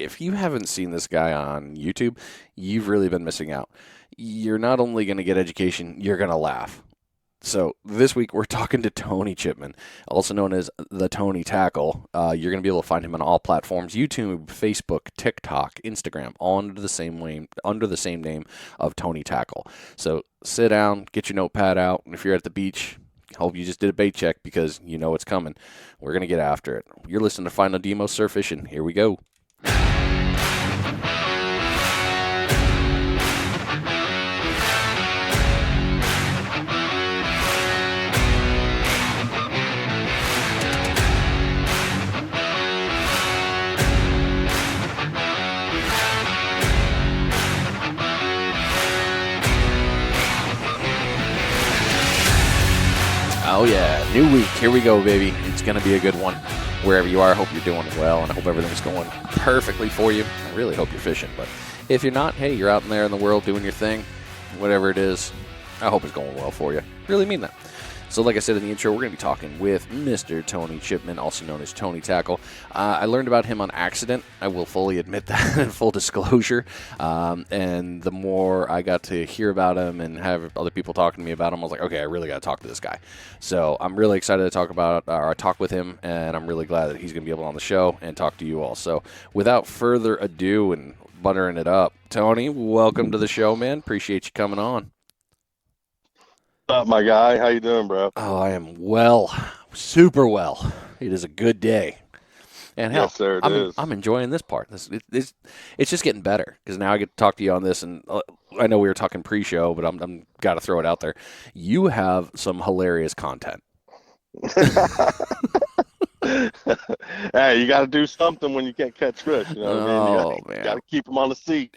if you haven't seen this guy on YouTube, you've really been missing out. You're not only going to get education, you're going to laugh. So this week we're talking to Tony Chipman, also known as the Tony Tackle. You're going to be able to find him on all platforms: YouTube, Facebook, TikTok, Instagram, all under the same name of Tony Tackle. So sit down, get your notepad out, and if you're at the beach, hope you just did a bait check because you know it's coming. We're going to get after it. You're listening to Final Demo Surf Fishing. Here we go. Oh, yeah. New week. Here we go, baby. It's going to be a good one. Wherever you are, I hope you're doing well, and I hope everything's going perfectly for you. I really hope you're fishing, but if you're not, hey, you're out in there in the world doing your thing, whatever it is, I hope it's going well for you. Really mean that. So like I said in the intro, we're going to be talking with Mr. Tony Chipman, also known as Tony Tackle. I learned about him on accident. I will fully admit that in full disclosure. And the more I got to hear about him and have other people talking to me about him, I was like, okay, I really got to talk to this guy. So I'm really excited to talk with him, and I'm really glad that he's going to be able on the show and talk to you all. So without further ado and buttering it up, Tony, welcome to the show, man. Appreciate you coming on. What's up, my guy? How you doing, bro? Oh, I am well, super well. It is a good day, and hell, Yes, sir, it is. I'm enjoying this part. It's just getting better because now I get to talk to you on this, and I know we were talking pre-show, but I'm got to throw it out there. You have some hilarious content. Hey, you got to do something when you can't catch fish. You know what I mean? Oh You man, got to keep them on the seat.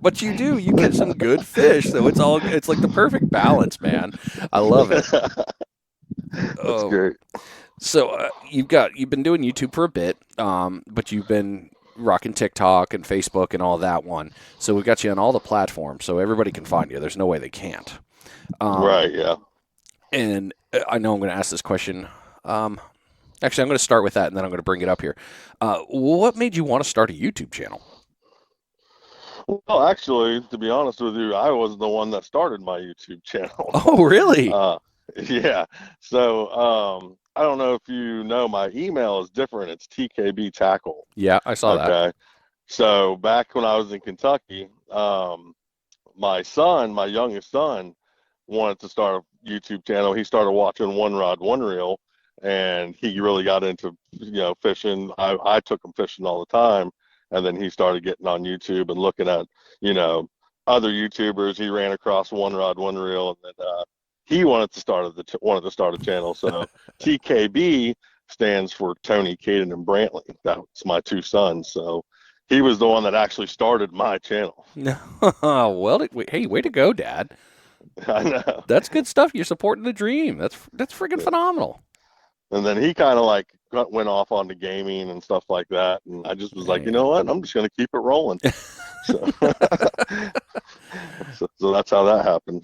but you do. You get some good fish, so it's like the perfect balance, man. I love it. That's Oh, great. so you've been doing YouTube for a bit, but you've been rocking TikTok and Facebook and all that one. So we got you on all the platforms, so everybody can find you. There's no way they can't. Um, Right, yeah. and I know I'm going to ask this question. Actually, I'm going to start with that, and then I'm going to bring it up here. What made you want to start a YouTube channel? Well, actually, to be honest with you, I was the one that started my YouTube channel. Oh, really? Uh, yeah. So, I don't know if you know, my email is different. It's TKB Tackle. Yeah, I saw that. Okay. So back when I was in Kentucky, my youngest son, wanted to start a YouTube channel. He started watching One Rod, One Reel, and he really got into, fishing. I took him fishing all the time, and then he started getting on YouTube and looking at, you know, other YouTubers. He ran across One Rod, One Reel, and then he wanted to start a channel. So TKB stands for Tony, Caden, and Brantley. That's my two sons. So he was the one that actually started my channel. No, well, hey, way to go, Dad. I know. That's good stuff. You're supporting the dream. That's freaking phenomenal. And then he kind of like went off onto gaming and stuff like that. And I just was like, you Man. know what? I'm just going to keep it rolling. So, so that's how that happened.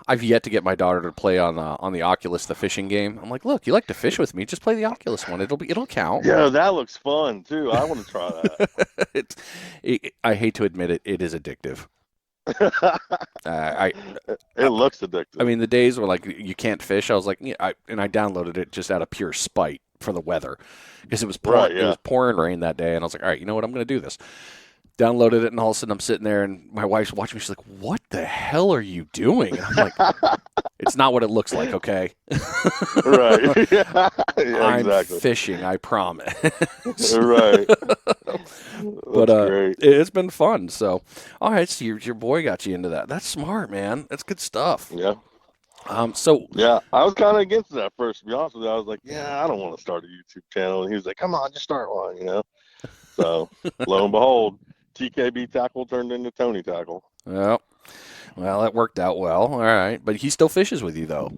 I've yet to get my daughter to play on the Oculus, the fishing game. I'm like, look, you like to fish with me? Just play the Oculus one. It'll count. Yeah, that looks fun too. I want to try it's, I hate to admit it, it is addictive. that. I It looks I addictive. mean, the days where like you can't fish, I was like, yeah, I downloaded it just out of pure spite for the weather because Right, it yeah. was pouring rain that day, and I was like, all right, you know what, I'm going to do this. Downloaded it, and all of a sudden I'm sitting there, and my wife's watching me. She's like, "What the hell are you doing?" And I'm like, "It's not what it looks like, okay? Right. Yeah, yeah, I'm exactly. fishing, I promise." Right. But That's great. it's been fun. So, all right, so your boy got you into that. That's smart, man. That's good stuff. Yeah. So Yeah. I was kind of against it at first, to be honest with you. I was like, yeah, I don't want to start a YouTube channel. And he was like, come on, just start one. So lo and behold, TKB Tackle turned into Tony Tackle. well, well, that worked out well. All right, but he still fishes with you though.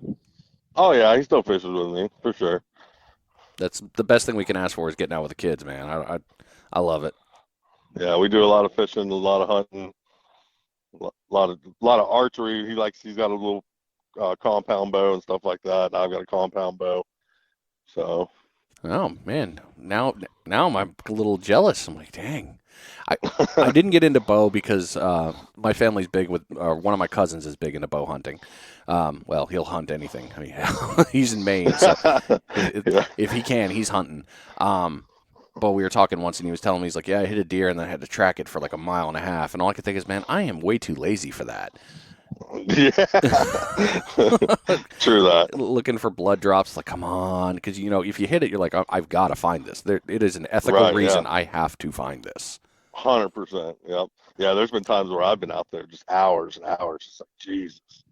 Oh, yeah, he still fishes with me, for sure. That's the best thing we can ask for is getting out with the kids, man. I love it. Yeah, we do a lot of fishing, a lot of hunting, a lot of archery. He's got a little compound bow and stuff like that. And I've got a compound bow. So Oh man, now I'm a little jealous. I'm like, dang. I I didn't get into bow because my family's big with one of my cousins is big into bow hunting. Well, he'll hunt anything. I mean, he's in Maine, so Yeah. if he can, he's hunting. But we were talking once, and he was telling me, he's like, "Yeah, I hit a deer, and then I had to track it for like a mile and a half." And all I could think is, "Man, I am way too lazy for that." Yeah. True that. Looking for blood drops, like, come on, because if you hit it, you're like, I've got to find this. It is an ethical Right. reason Yeah. I have to find this. 100%. Yep. Yeah. There's been times where I've been out there just hours and hours. It's like Jesus.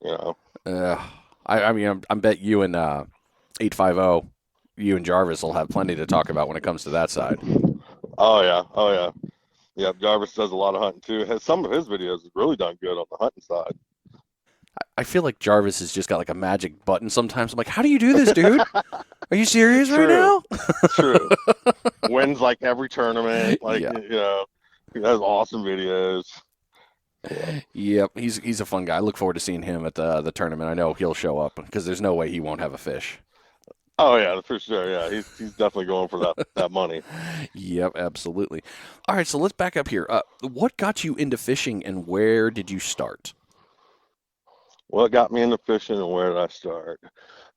You know. Uh, I mean, I bet you and 850, you and Jarvis will have plenty to talk about when it comes to that side. Oh yeah. Oh yeah. Yeah. Jarvis does a lot of hunting too. Some of his videos have really done good on the hunting side. I feel like Jarvis has just got like a magic button sometimes. I'm like, how do you do this, dude? Are you serious right now? True. Wins like every tournament. Like Yeah. he has awesome videos. Yeah. Yep, he's a fun guy. I look forward to seeing him at the tournament. I know he'll show up because there's no way he won't have a fish. Oh yeah, for sure. Yeah, he's definitely going for that money. Yep, absolutely. All right, so let's back up here. What got you into fishing, and where did you start? What got me into fishing and where did I start?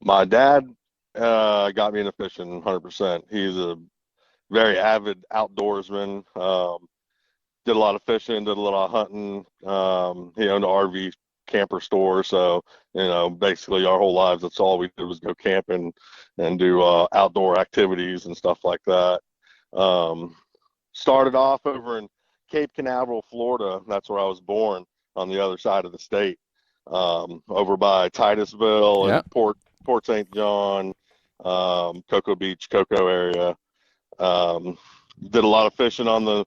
My dad got me into fishing 100%. He's a very avid outdoorsman. Did a lot of fishing, did a lot of hunting. He owned an RV camper store, so basically our whole lives, that's all we did was go camping and do outdoor activities and stuff like that. Started off over in Cape Canaveral, Florida. That's where I was born, on the other side of the state, over by Titusville Yeah. and Port St. John, Cocoa Beach, Cocoa area. Did a lot of fishing on the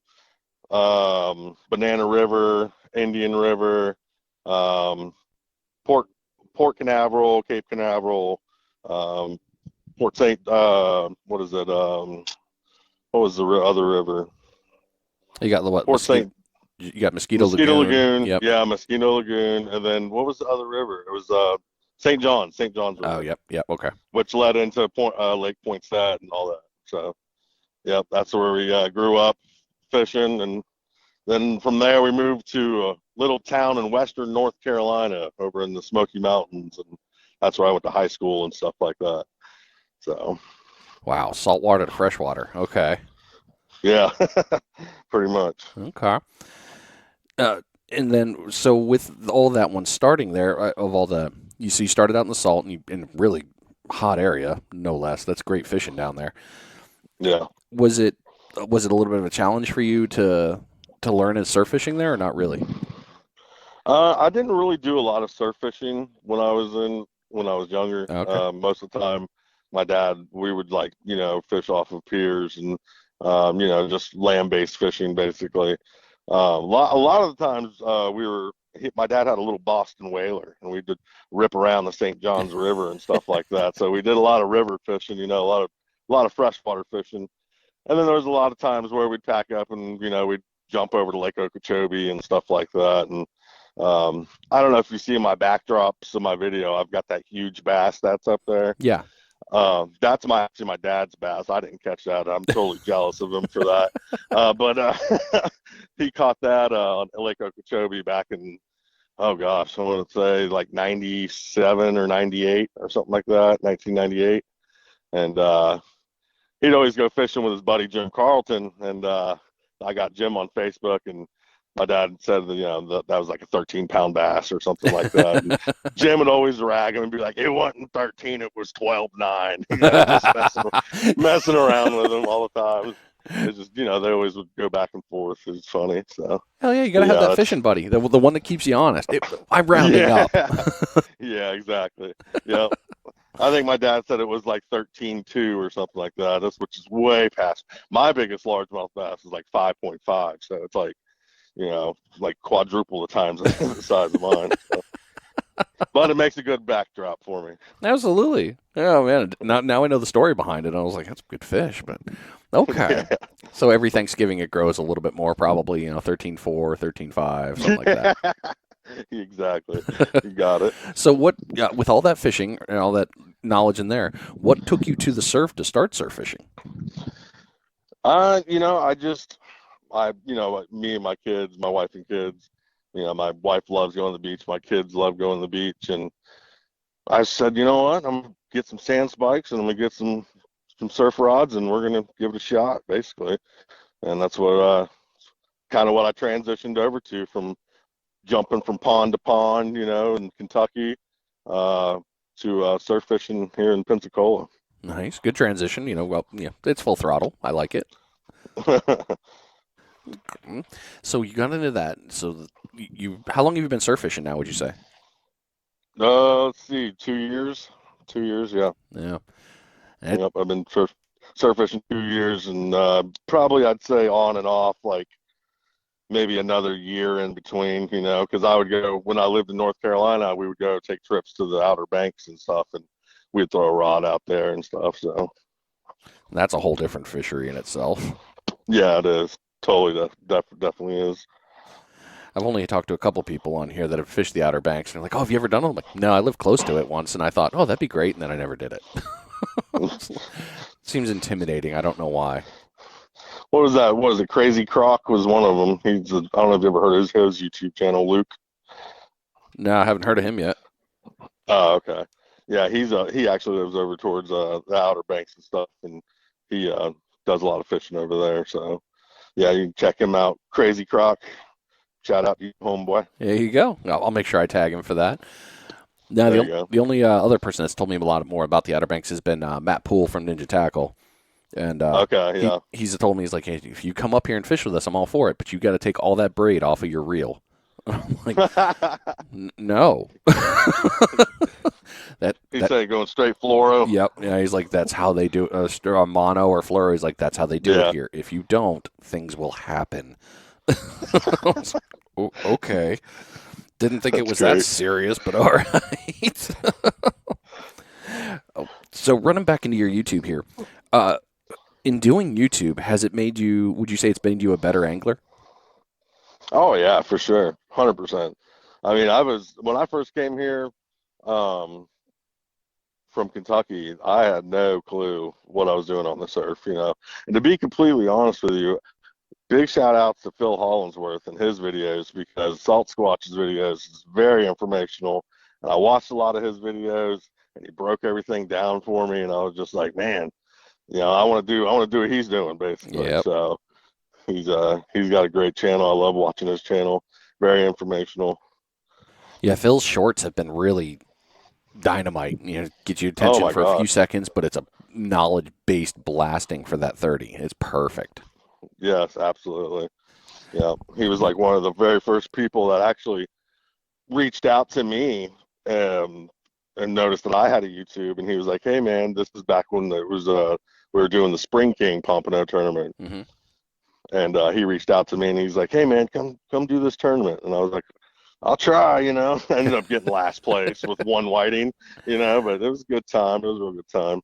Banana River, Indian River, Port Canaveral, Cape Canaveral, Port St. What is it? What was the other river? You got what? Port St. You got Mosquito Mosquito Lagoon. Lagoon. Yep. Yeah, Mosquito Lagoon. And then what was the other river? It was St. John's River. Oh, yep. Okay. Which led into Lake Poinsett and all that. So, yep, that's where we grew up fishing. And then from there, we moved to a little town in western North Carolina over in the Smoky Mountains. And that's where I went to high school and stuff like that. So, Wow, saltwater to freshwater. Okay. yeah, pretty much. Okay. And then, so with all that one starting there, of all you started out in the salt and in a really hot area, no less. That's great fishing down there. Yeah. Was it a little bit of a challenge for you to learn and surf fishing there, or not really? I didn't really do a lot of surf fishing when I was younger. Okay. Most of the time, my dad, we would fish off of piers and just land-based fishing basically. A lot of the times my dad had a little Boston whaler, and we did rip around the St. Johns River and stuff like that. So we did a lot of river fishing, a lot of freshwater fishing. And then there was a lot of times where we'd pack up and we'd jump over to Lake Okeechobee and stuff like that. And I don't know if you see in my backdrops of my video, I've got that huge bass that's up there. Yeah. That's actually my dad's bass. I didn't catch that. I'm totally jealous of him for that. But he caught that on Lake Okeechobee back in, oh gosh, I want to say like 97 or 98 or something like that, 1998. And he'd always go fishing with his buddy Jim Carlton, and I got Jim on Facebook, and my dad said that was like a 13-pound bass or something like that. And Jim would always rag him and be like, "It wasn't 13, it was 12.9." Just messing around with him all the time. It's just they always would go back and forth. It's funny. So hell yeah, you gotta have that fishing buddy, the one that keeps you honest. I'm rounding up. Yeah, exactly. Yep. I think my dad said it was like 13.2 or something like that. Which is way past. My biggest largemouth bass is like 5.5. So it's like, like quadruple the times the size of mine. So. But it makes a good backdrop for me. Absolutely. Oh man, now I know the story behind it. I was like, that's a good fish, but okay. Yeah. So every Thanksgiving it grows a little bit more, probably 13.4, 13.5, something like that. Exactly. You got it. So with all that fishing and all that knowledge in there, what took you to the surf to start surf fishing? Me and my kids, my wife and kids, my wife loves going to the beach. My kids love going to the beach. And I said, you know what? I'm going to get some sand spikes and I'm going to get some surf rods and we're going to give it a shot, basically. And that's kind of what I transitioned over to, from jumping from pond to pond, in Kentucky, to surf fishing here in Pensacola. Nice, good transition. Well, yeah, it's full throttle. I like it. So you got into that. So how long have you been surf fishing now, would you say? Let's see, 2 years. 2 years, yeah. Yeah. Yep, I've been surf fishing 2 years, and probably I'd say on and off, like maybe another year in between, because I would go, when I lived in North Carolina, we would go take trips to the Outer Banks and stuff, and we'd throw a rod out there and stuff. So that's a whole different fishery in itself. yeah, it is. Totally, definitely is. I've only talked to a couple people on here that have fished the Outer Banks, and they're like, "Oh, have you ever done it?" I'm like, "No, I lived close to it once, and I thought, oh, that'd be great," and then I never did it. Seems intimidating. I don't know why. What was that? What was it? Crazy Crock was one of them. I don't know if you ever heard of his YouTube channel, Luke. No, I haven't heard of him yet. Oh, okay. Yeah, he actually lives over towards the Outer Banks and stuff, and he does a lot of fishing over there. So yeah, you can check him out. Crazy Crock. Shout out to you, homeboy. There you go. I'll make sure I tag him for that. Now, the only other person that's told me a lot more about the Outer Banks has been Matt Poole from Ninja Tackle. And okay, yeah. He's told me, he's like, hey, if you come up here and fish with us, I'm all for it, but you got to take all that braid off of your reel. I'm like, no. He's saying going straight fluoro. Yep. Yeah, he's like, that's how they do mono or fluoro. He's like, that's how they do it here. If you don't, things will happen. Okay. Didn't think it was that serious, but all right. So running back into your YouTube here, in doing YouTube, would you say it's made you a better angler? Oh yeah, for sure. 100%. I mean, when I first came here, from Kentucky, I had no clue what I was doing on the surf, And to be completely honest with you, big shout outs to Phil Hollingsworth and his videos, because Salt Squatch's videos is very informational. And I watched a lot of his videos, and he broke everything down for me, and I was just like, man, I want to do what he's doing, basically. Yep. So he's got a great channel. I love watching his channel. Very informational. Yeah, Phil's shorts have been really dynamite. Get your attention for a few seconds, but it's a knowledge-based blasting for that 30. It's perfect. Yes, absolutely. Yeah, he was like one of the very first people that actually reached out to me, and noticed that I had a YouTube, and he was like, "Hey, man, this is back when it was we were doing the Spring King Pompano tournament." Mm-hmm. And he reached out to me, and he's like, "Hey, man, come do this tournament." And I was like, "I'll try," I ended up getting last place with one whiting, but it was a good time. It was a real good time.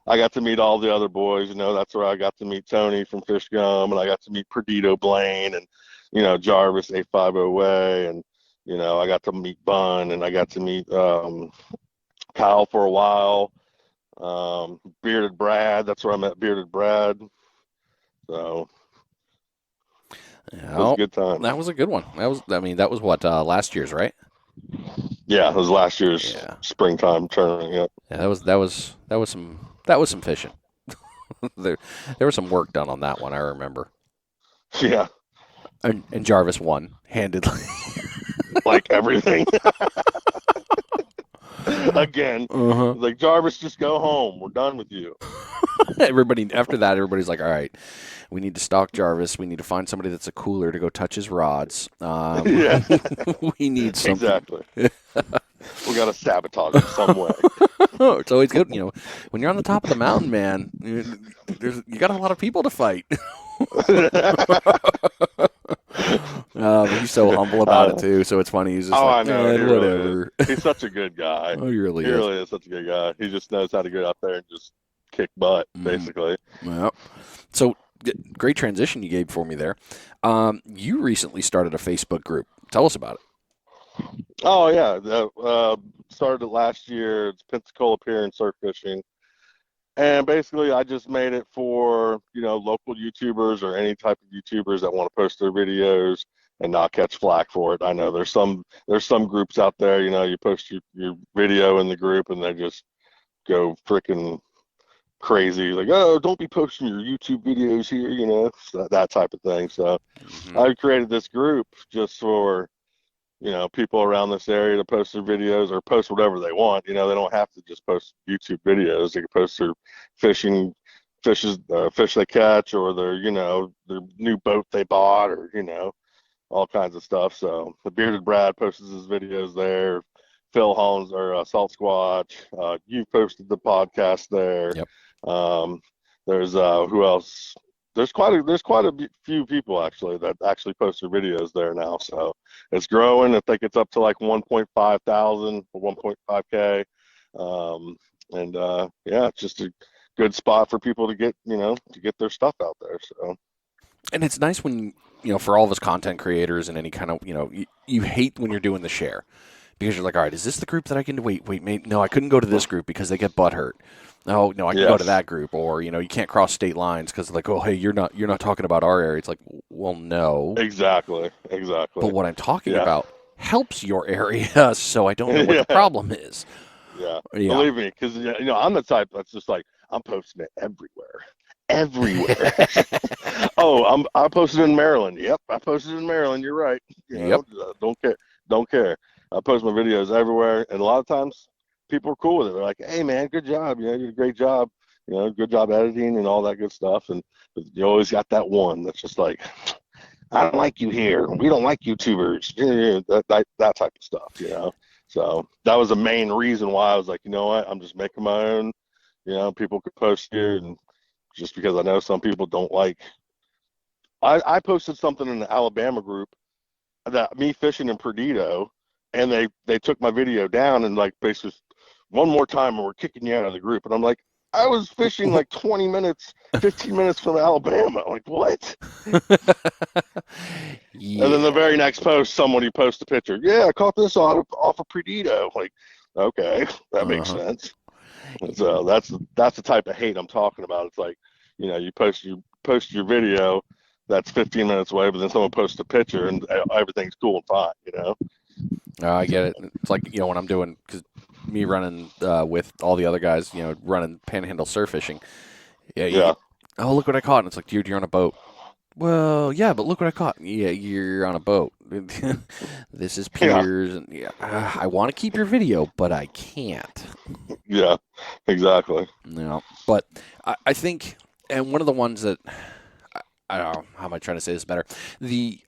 I got to meet all the other boys, that's where I got to meet Tony from Fish Gum, and I got to meet Perdido Blane, and Jarvis 850 Way, and I got to meet Bun, and I got to meet Kyle for a while. Bearded Brad, that's where I met Bearded Brad. So it was a good time. That was a good one. That was what, last year's, right? Yeah, it was last year's springtime tournament. Yep. Yeah, that was some fishing. there was some work done on that one, I remember. Yeah. And Jarvis won handedly. Like everything. Again, like, Jarvis, just go home. We're done with you. After that, everybody's like, all right, we need to stalk Jarvis. We need to find somebody that's a cooler to go touch his rods. Yeah. We need something. Exactly. We got to sabotage him some way. It's always good. When you're on the top of the mountain, man, you got a lot of people to fight. He's so humble about it too, so it's funny. He's just I know. whatever. Really, he's such a good guy. Oh, he really is such a good guy. He just knows how to get out there and just kick butt, basically. Well, so great transition you gave for me there. You recently started a Facebook group. Tell us about it. Oh yeah, started it last year. It's Pensacola Pier and Surf Fishing. And basically, I just made it for, local YouTubers or any type of YouTubers that want to post their videos and not catch flack for it. I know there's some groups out there, you post your video in the group and they just go freaking crazy, like, oh, don't be posting your YouTube videos here, that type of thing. So Hmm. I created this group just for, people around this area to post their videos or post whatever they want. They don't have to just post YouTube videos. They can post their fishing, fish they catch, or their new boat they bought, or all kinds of stuff. So the Bearded Brad posts his videos there. Phil Holmes or Salt Squatch. You posted the podcast there. Yep. Um, there's who else? There's quite a few people actually that actually post their videos there now. So it's growing. I think it's up to like 1.5 thousand or 1.5K. And yeah, it's just a good spot for people to get their stuff out there. So And it's nice when, for all of us content creators and any kind of, you hate when you're doing the share because you're like, all right, is this the group that I can, wait, no, I couldn't go to this group because they get butthurt. Oh, no, I can go to yes, that group. Or, you can't cross state lines because like, oh, hey, you're not talking about our area. It's like, well, no. exactly, But exactly. what I'm talking Yeah, about helps your area, so I don't know what the yeah. problem is. Yeah, Yeah. believe me, because I'm the type that's just like I'm posting it everywhere, everywhere. Oh, I posted in Maryland. Yep, I posted in Maryland. You're right. Yep. Don't care, don't care. I post my videos everywhere, and a lot of times people are cool with it. They're like, "Hey, man, good job. You did a great job. Good job editing and all that good stuff." And you always got that one that's just like, I don't like you here. We don't like YouTubers. Yeah, that type of stuff, So that was the main reason why I was like, you know what, I'm just making my own. People could post here, and just because I know some people don't like. I posted something in the Alabama group that me fishing in Perdido, and they took my video down and like basically one more time and we're kicking you out of the group. And I'm like, I was fishing like 20 minutes, 15 minutes from Alabama. Like what? And then the Yeah. very next post, somebody posts a picture. Yeah, I caught this off of Perdido. Like, okay, that makes Uh-huh. sense. So that's the type of hate I'm talking about. It's like, you post your video that's 15 minutes away, but then someone posts a picture and everything's cool and fine. I get it. It's like, when I'm doing, because me running with all the other guys, running panhandle surf fishing. Yeah, Yeah, oh, look what I caught. And it's like, dude, you're on a boat. Well, yeah, but look what I caught. Yeah, you're on a boat. This is yeah, piers, and yeah, I want to keep your video, but I can't. yeah, exactly. But I think, and one of the ones that I don't know how am I trying to say this better.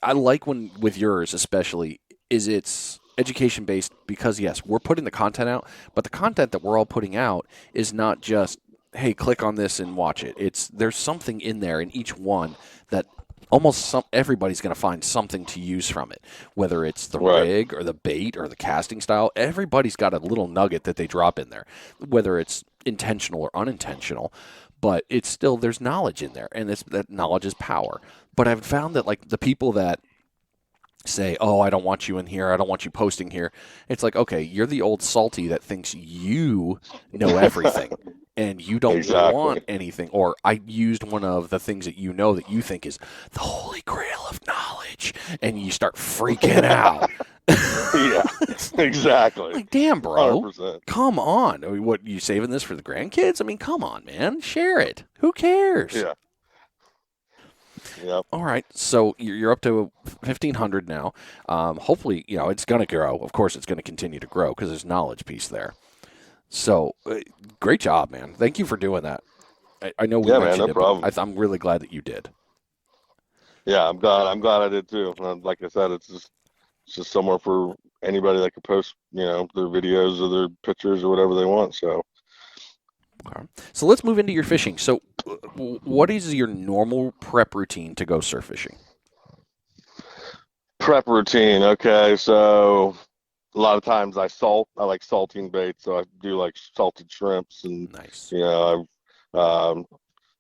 I like when with yours especially is it's education based because yes, we're putting the content out, but the content that we're all putting out is not just hey, click on this and watch it. It's there's something in there in each one that everybody's going to find something to use from it, whether it's the Right, rig or the bait or the casting style. Everybody's got a little nugget that they drop in there, whether it's intentional or unintentional. But it's still there's knowledge in there, and that knowledge is power. But I've found that like the people that say, "Oh, I don't want you in here. I don't want you posting here." It's like, okay, you're the old salty that thinks you know everything and you don't want exactly. anything. Or I used one of the things that you know that you think is the holy grail of knowledge, and you start freaking out. Yeah, exactly. Like, damn, bro. 100%. Come on. I mean, what, you saving this for the grandkids? I mean, come on, man. Share it. Who cares? Yeah, yep. All right, so you're up to 1,500 now. Hopefully, it's going to grow. Of course, it's going to continue to grow because there's knowledge piece there. So, great job, man. Thank you for doing that. I know we Yeah, man, no mentioned it, but problem. I'm really glad that you did. Yeah, I'm glad I did too. Like I said, it's just somewhere for anybody that can post, their videos or their pictures or whatever they want. So Okay. So let's move into your fishing. So, what is your normal prep routine to go surf fishing? prep routine. Okay, so a lot of times I salt. I like salting bait, so I do like salted shrimps, and Nice. I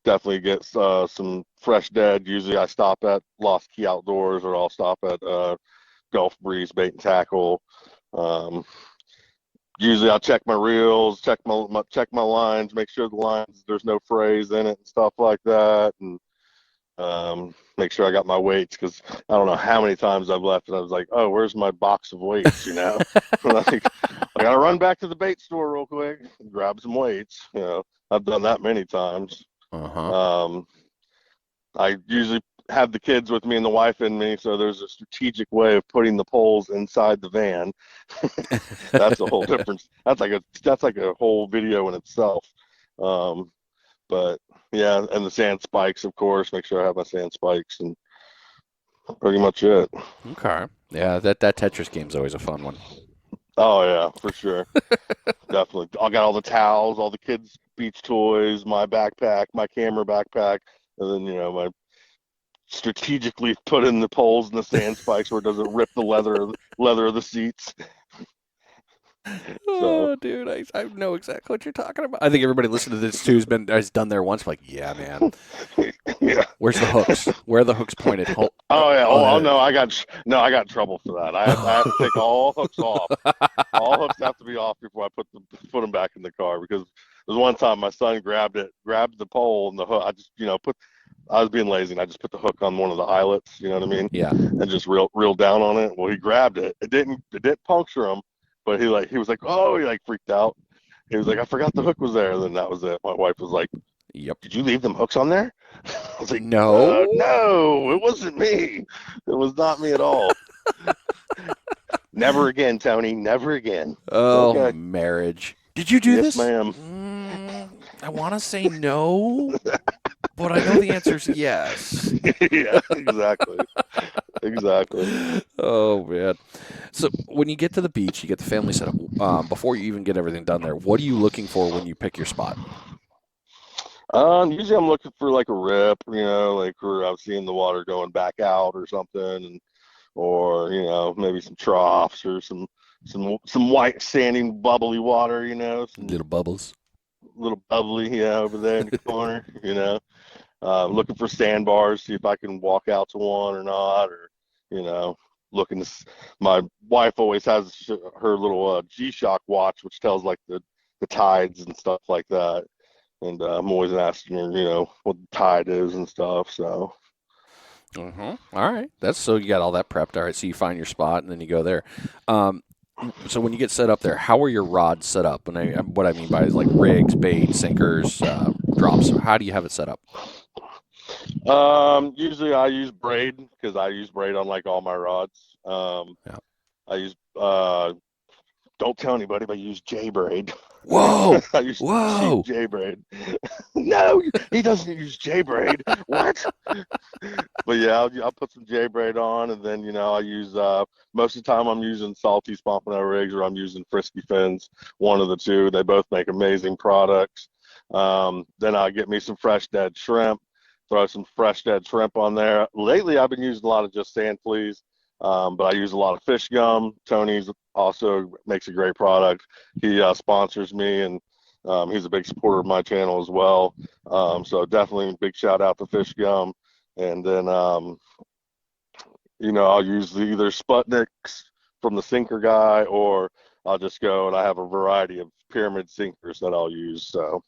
definitely get some fresh dead. Usually I stop at Lost Key Outdoors, or I'll stop at Gulf Breeze bait and tackle. Usually I'll check my reels, check my lines, make sure the lines there's no frays in it and stuff like that, and make sure I got my weights, because I don't know how many times I've left and I was like, oh, where's my box of weights? Like, I gotta run back to the bait store real quick and grab some weights. I've done that many times. Uh-huh. I usually have the kids with me and the wife and me, so there's a strategic way of putting the poles inside the van. That's a whole difference. That's like a whole video in itself. But yeah, and the sand spikes, of course. Make sure I have my sand spikes, and pretty much it. Okay. Yeah, that Tetris game's always a fun one. Oh yeah, for sure. Definitely. I got all the towels, all the kids' beach toys, my backpack, my camera backpack, and then my strategically put in the poles and the sand spikes where it doesn't rip the leather of the seats. Oh, dude, I know exactly what you're talking about. I think everybody listening to this too has done there once. Like, yeah, man. Yeah. Where's the hooks? Where are the hooks pointed? Oh yeah. Oh no, I got in trouble for that. I have to take all hooks off. All hooks have to be off before I put them back in the car, because there's one time my son grabbed the pole and the hook. I just I was being lazy and I just put the hook on one of the eyelets. You know what I mean? Yeah. And just reeled down on it. Well, he grabbed it. It didn't puncture him, but he was like, oh, he like freaked out. He was like, I forgot the hook was there. And then that was it. My wife was like, Yep. did you leave them hooks on there? I was like, no, no, it wasn't me. It was not me at all. Never again, Tony. Never again. Oh, okay. Marriage. Did you do yes, this? Ma'am. I want to say no, but I know the answer is yes. Yeah, exactly. Exactly. Oh, man. So when you get to the beach, you get the family set up. Before you even get everything done there, what are you looking for when you pick your spot? Usually I'm looking for like a rip, like where I'm seeing the water going back out or something, or maybe some troughs or some white sandy bubbly water, some Little bubbles. little bubbly, over there in the corner, looking for sandbars, see if I can walk out to one or not, or looking to. My wife always has her little G-Shock watch, which tells like the tides and stuff like that. And I'm always asking her, what the tide is and stuff. So. All right. So you got all that prepped. All right. So you find your spot and then you go there. So when you get set up there, how are your rods set up? And what I mean by is like rigs, bait, sinkers, drops. How do you have it set up? Usually I use braid, because I use braid on like all my rods. Yeah. I use don't tell anybody, but I use J braid. Whoa! I use Whoa! J braid. No, he doesn't use J braid. What? But yeah, I'll put some J braid on, and then I use most of the time I'm using Salty's Pompano rigs, or I'm using Frisky Fins. One of the two. They both make amazing products. Then I'll get me some fresh dead shrimp. Throw some fresh dead shrimp on there. Lately, I've been using a lot of just sand fleas. But I use a lot of fish gum. Tony's also makes a great product. He sponsors me, and he's a big supporter of my channel as well. So definitely a big shout out to fish gum. And then, I'll use either Sputniks from the sinker guy, or I'll just go and I have a variety of pyramid sinkers that I'll use. So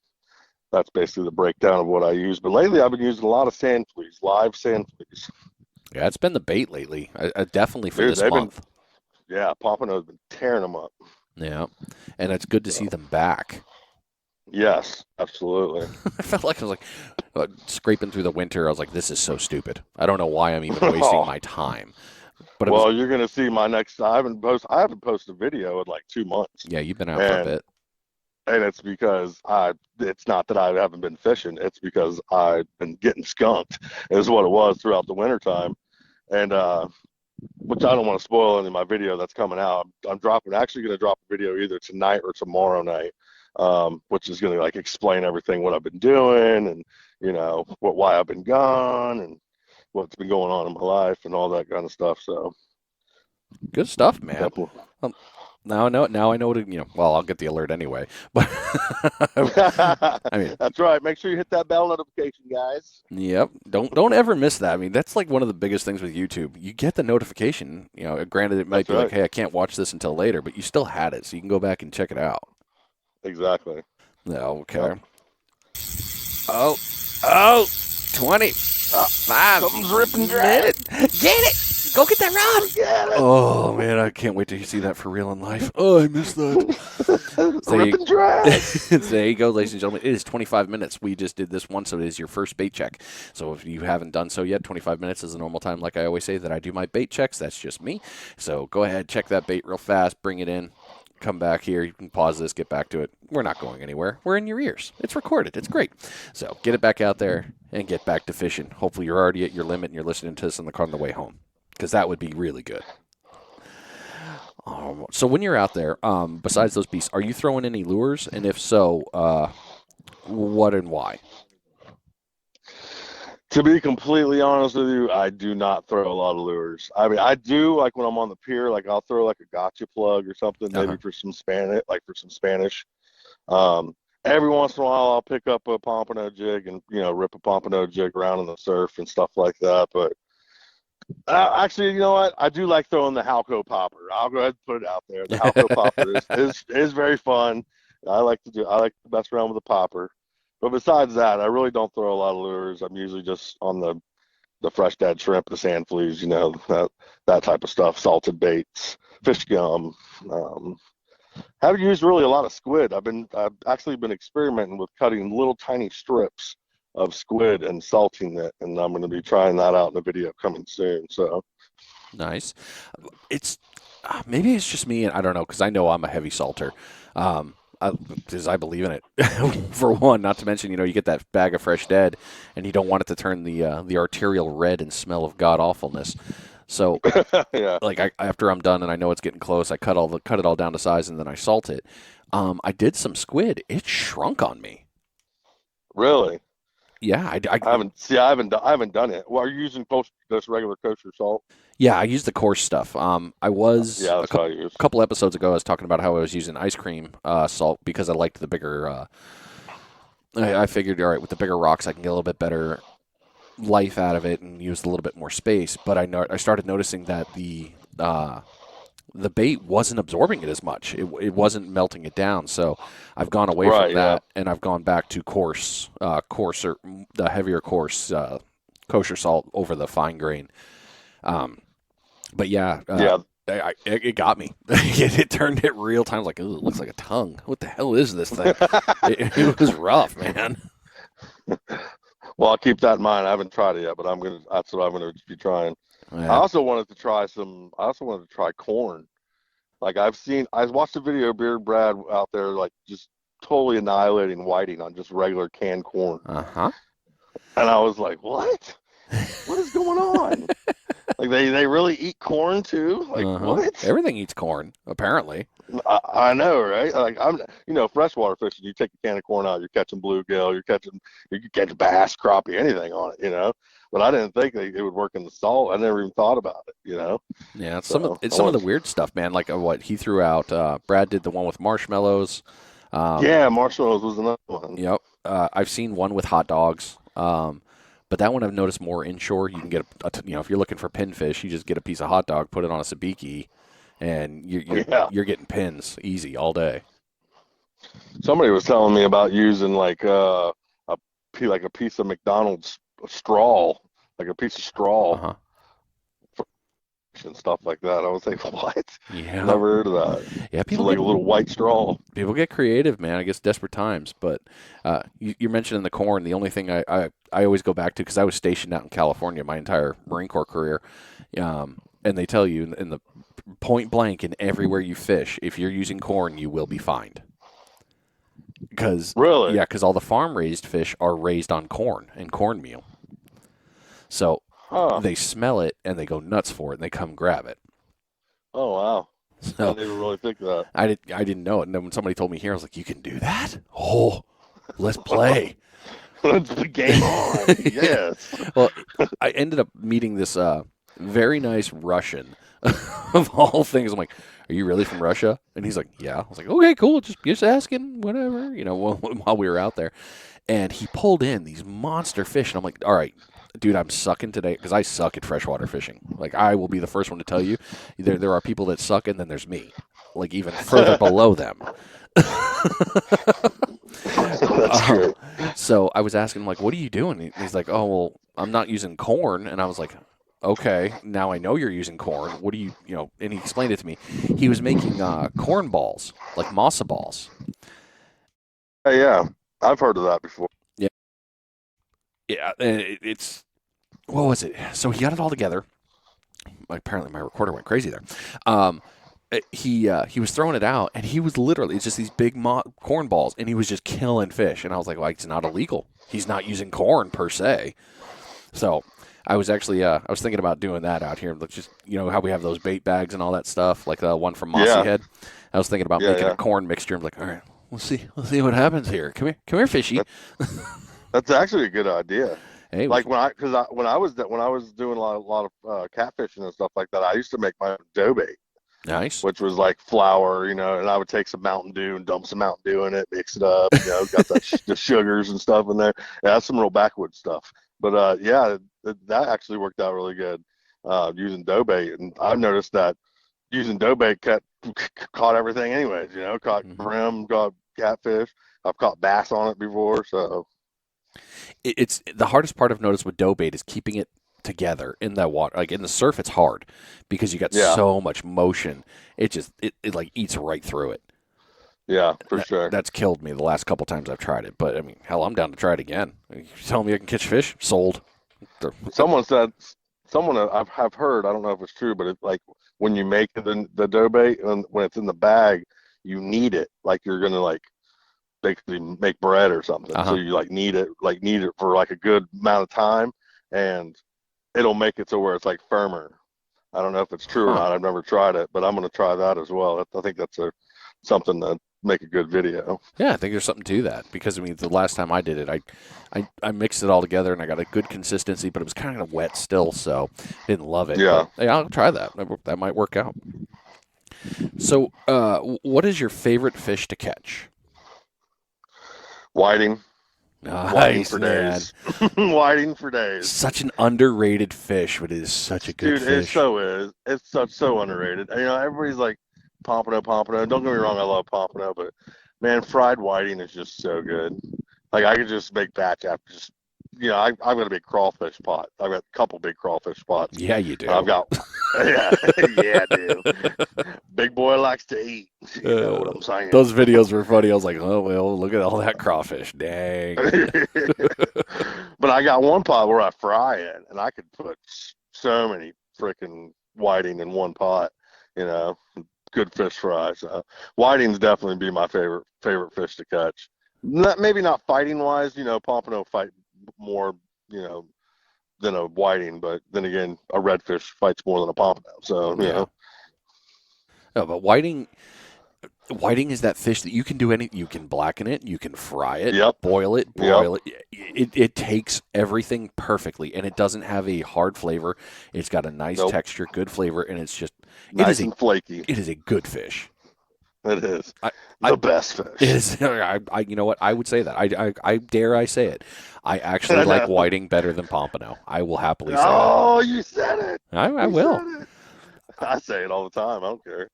that's basically the breakdown of what I use. But lately, I've been using a lot of sand fleas, live sand fleas. Yeah, it's been the bait lately. Definitely for this month. Pompano's been tearing them up. Yeah, and it's good to see them back. Yes, absolutely. I felt like I was like scraping through the winter. I was like, this is so stupid. I don't know why I'm even wasting my time. But you're gonna see my next. I haven't posted a video in like 2 months. Yeah, you've been out for a bit. And it's because it's not that I haven't been fishing. It's because I've been getting skunked, is what it was throughout the wintertime. And which I don't want to spoil any of my video that's coming out. I'm actually going to drop a video either tonight or tomorrow night, which is going to like explain everything, what I've been doing, and why I've been gone, and what's been going on in my life, and all that kind of stuff. So good stuff, man. Now I know to, well, I'll get the alert anyway. But I mean, That's right. Make sure you hit that bell notification, guys. yep. Don't ever miss that. I mean, that's like one of the biggest things with YouTube. You get the notification. Granted, it might That's be like, right. hey, I can't watch this until later, but you still had it, so you can go back and check it out. Exactly. Okay. Yep. Oh, 20. Five Something's ripping dry. minutes. Get it. Go get that rod. Get it. Oh, man, I can't wait to see that for real in life. Oh, I missed that. Ripping dry. There you go, ladies and gentlemen. It is 25 minutes. We just did this one, so it is your first bait check. So if you haven't done so yet, 25 minutes is the normal time, like I always say, that I do my bait checks. That's just me. So go ahead, check that bait real fast, bring it in. Come back here. You can pause this, get back to it. We're not going anywhere. We're in your ears. It's recorded. It's great. So get it back out there and get back to fishing. Hopefully you're already at your limit and you're listening to this in the car on the way home, because that would be really good. So when you're out there, besides those beasts, are you throwing any lures? And if so, what and why? To be completely honest with you, I do not throw a lot of lures. I mean, I do like when I'm on the pier, like I'll throw like a gotcha plug or something, maybe for some Spanish, Every once in a while, I'll pick up a pompano jig and rip a pompano jig around in the surf and stuff like that. But actually, you know what? I do like throwing the Halco popper. I'll go ahead and put it out there. The Halco popper is very fun. I like to mess around with the popper. But besides that, I really don't throw a lot of lures. I'm usually just on the fresh dead shrimp, the sand fleas, that type of stuff, salted baits, fish gum. Haven't used really a lot of squid. I've actually been experimenting with cutting little tiny strips of squid and salting it, and I'm going to be trying that out in a video coming soon. So nice. It's maybe it's just me, and I don't know, because I know I'm a heavy salter. Because I believe in it. For one, not to mention, you get that bag of fresh dead, and you don't want it to turn the arterial red and smell of god awfulness. So, yeah, like after I'm done and I know it's getting close, I cut it all down to size, and then I salt it. I did some squid. It shrunk on me. really. Yeah, I haven't done it. Well, are you using just regular kosher salt? yeah, I used the coarse stuff. I was Yeah, that's how I use. a couple episodes ago. I was talking about how I was using ice cream salt because I liked the bigger. I figured, all right, with the bigger rocks, I can get a little bit better life out of it and use a little bit more space. But I started noticing that the bait wasn't absorbing it as much. It wasn't melting it down. So I've gone away from that, and I've gone back to coarser, the heavier coarse kosher salt over the fine grain. But yeah, it got me. It turned it real time. Like, ooh, it looks like a tongue. What the hell is this thing? It was rough, man. Well, I'll keep that in mind. I haven't tried it yet, but that's what I'm gonna be trying. Yeah. I also wanted to try corn. Like I watched a video of Beard Brad out there, like just totally annihilating whiting on just regular canned corn. Uh-huh. And I was like, what? What is going on? Like they really eat corn too? Like what? Everything eats corn, apparently. I know, right? Like freshwater fishing, you take a can of corn out, you're catching bluegill, you can catch bass, crappie, anything on it, But I didn't think it would work in the salt. I never even thought about it, Yeah, it's some of the weird stuff, man. Like what he threw out. Brad did the one with marshmallows. Yeah, marshmallows was another one. Yep. I've seen one with hot dogs. But that one I've noticed more inshore. You can get if you're looking for pinfish, you just get a piece of hot dog, put it on a sabiki, and you're getting pins easy all day. Somebody was telling me about using like a piece of McDonald's straw, like a piece of straw, and stuff like that. I was like, what? Yeah, never heard of that. Yeah, people like a little white straw. People get creative, man. I guess desperate times. But you're mentioning the corn. The only thing I always go back to, because I was stationed out in California my entire Marine Corps career, and they tell you in the point blank in everywhere you fish, if you're using corn, you will be fined. Because really, yeah, because all the farm raised fish are raised on corn and cornmeal, so they smell it and they go nuts for it and they come grab it. Oh wow! So I didn't really think that. I didn't know it, and then when somebody told me here, I was like, "You can do that? Oh, let's play." Let's game on. Yes. Well, I ended up meeting this very nice Russian of all things. I'm like, are you really from Russia? And he's like, yeah. I was like, okay, cool. Just asking, whatever, while we were out there. And he pulled in these monster fish. And I'm like, all right, dude, I'm sucking today because I suck at freshwater fishing. Like, I will be the first one to tell you there are people that suck, and then there's me, like even further below them. That's great. So I was asking him, like, what are you doing? And he's like, oh, well, I'm not using corn. And I was like, okay, now I know you're using corn. What do and he explained it to me. He was making corn balls, like masa balls. Hey, yeah, I've heard of that before. Yeah. Yeah. And what was it? So he got it all together. Apparently my recorder went crazy there. He was throwing it out, and he was literally, it's just these big corn balls, and he was just killing fish. And I was like, well, it's not illegal. He's not using corn per se. So I was actually I was thinking about doing that out here. Just how we have those bait bags and all that stuff, like the one from Mossy Head. I was thinking about making a corn mixture. I'm like, all right, we'll see what happens here. Come here, fishy. That's actually a good idea. Hey, like when I was doing a lot of catfishing and stuff like that, I used to make my own dough bait. Nice. Which was like flour, and I would take some Mountain Dew and dump some Mountain Dew in it, mix it up, got the sugars and stuff in there. Yeah, that's some real backwoods stuff. But that actually worked out really good using dough bait. And I've noticed that using dough bait caught everything anyways, caught brim, caught catfish. I've caught bass on it before. So it's the hardest part I've noticed with dough bait is keeping it together in that water. Like in the surf, it's hard because you got so much motion. It like eats right through it. Yeah, for sure. That's killed me the last couple times I've tried it. But I mean, hell, I'm down to try it again. You telling me I can catch fish? Sold. Someone I've heard, I don't know if it's true, but it's like when you make the dough bait and when it's in the bag, you knead it like you're gonna like basically make bread or something. So you knead it for like a good amount of time, and it'll make it to where it's like firmer. I don't know if it's true or not. I've never tried it, but I'm going to try that as well. I think that's something to make a good video. Yeah, I think there's something to that because I mean, the last time I did it, I mixed it all together and I got a good consistency, but it was kind of wet still, so I didn't love it. Yeah, but, I'll try that. That might work out. So, what is your favorite fish to catch? Whiting. Nice, whiting for man. days. Whiting for days. Such an underrated fish, but it is such a good fish. Dude, it so is. It's so underrated. Everybody's like pompano. Don't get me wrong, I love pompano, but man, fried whiting is just so good. Like I could just make batch after just. I've got a big crawfish pot. I've got a couple big crawfish pots. Yeah, you do. I've got, yeah, I do. Big boy likes to eat. You know what I'm saying? Those videos were funny. I was like, oh, well, look at all that crawfish. Dang. But I got one pot where I fry it, and I could put so many freaking whiting in one pot, good fish fry. So whiting's definitely be my favorite fish to catch. Maybe not fighting wise, pompano fight more, than a whiting, but then again, a redfish fights more than a pompano. So, No, but whiting is that fish that you can do you can blacken it, you can fry it, boil it, broil it. It takes everything perfectly, and it doesn't have a hard flavor. It's got a nice texture, good flavor, and it's just nice and flaky. It is a good fish. It is the best fish. It is. You know what? I would say that. I dare I say it. I actually like whiting better than pompano. I will happily say that. Oh, you said it. I will. I say it all the time. I don't care.